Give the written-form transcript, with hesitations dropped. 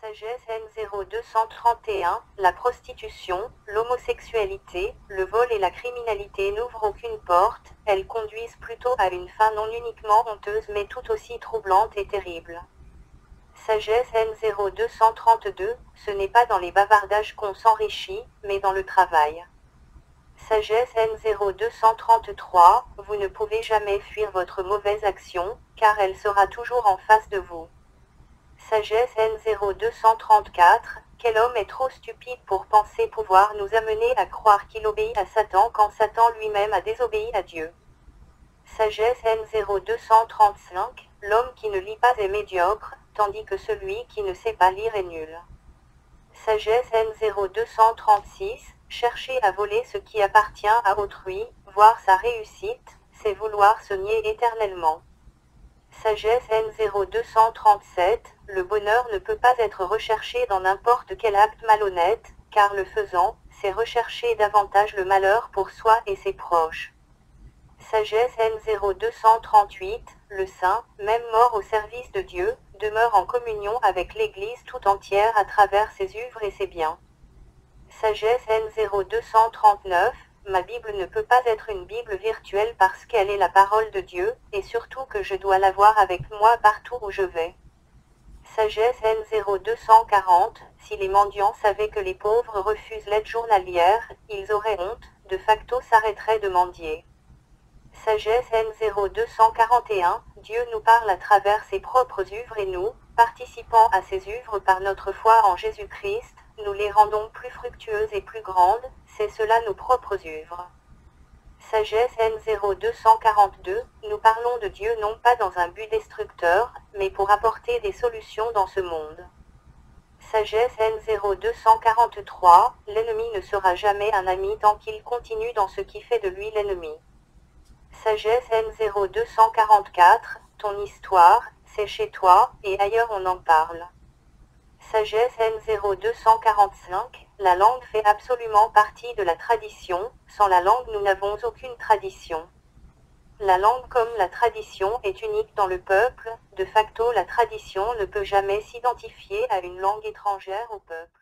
Sagesse N0231, la prostitution, l'homosexualité, le vol et la criminalité n'ouvrent aucune porte, elles conduisent plutôt à une fin non uniquement honteuse mais tout aussi troublante et terrible. Sagesse N0232, ce n'est pas dans les bavardages qu'on s'enrichit, mais dans le travail. Sagesse N0233, vous ne pouvez jamais fuir votre mauvaise action, car elle sera toujours en face de vous. Sagesse N0234, quel homme est trop stupide pour penser pouvoir nous amener à croire qu'il obéit à Satan quand Satan lui-même a désobéi à Dieu. Sagesse N0235, l'homme qui ne lit pas est médiocre, tandis que celui qui ne sait pas lire est nul. Sagesse N0236, chercher à voler ce qui appartient à autrui, voir sa réussite, c'est vouloir se nier éternellement. Sagesse N0237, le bonheur ne peut pas être recherché dans n'importe quel acte malhonnête, car le faisant, c'est rechercher davantage le malheur pour soi et ses proches. Sagesse N0238, le saint, même mort au service de Dieu, demeure en communion avec l'Église tout entière à travers ses œuvres et ses biens. Sagesse N0239, ma Bible ne peut pas être une Bible virtuelle parce qu'elle est la parole de Dieu, et surtout que je dois l'avoir avec moi partout où je vais. Sagesse N0240, si les mendiants savaient que les pauvres refusent l'aide journalière, ils auraient honte, de facto s'arrêteraient de mendier. Sagesse N0241, Dieu nous parle à travers ses propres œuvres et nous, participant à ses œuvres par notre foi en Jésus-Christ, nous les rendons plus fructueuses et plus grandes, c'est cela nos propres œuvres. Sagesse N0242, nous parlons de Dieu non pas dans un but destructeur, mais pour apporter des solutions dans ce monde. Sagesse N0243, l'ennemi ne sera jamais un ami tant qu'il continue dans ce qui fait de lui l'ennemi. Sagesse N0244, ton histoire, c'est chez toi, et ailleurs on en parle. Sagesse N0245, la langue fait absolument partie de la tradition, sans la langue nous n'avons aucune tradition. La langue comme la tradition est unique dans le peuple, de facto la tradition ne peut jamais s'identifier à une langue étrangère au peuple.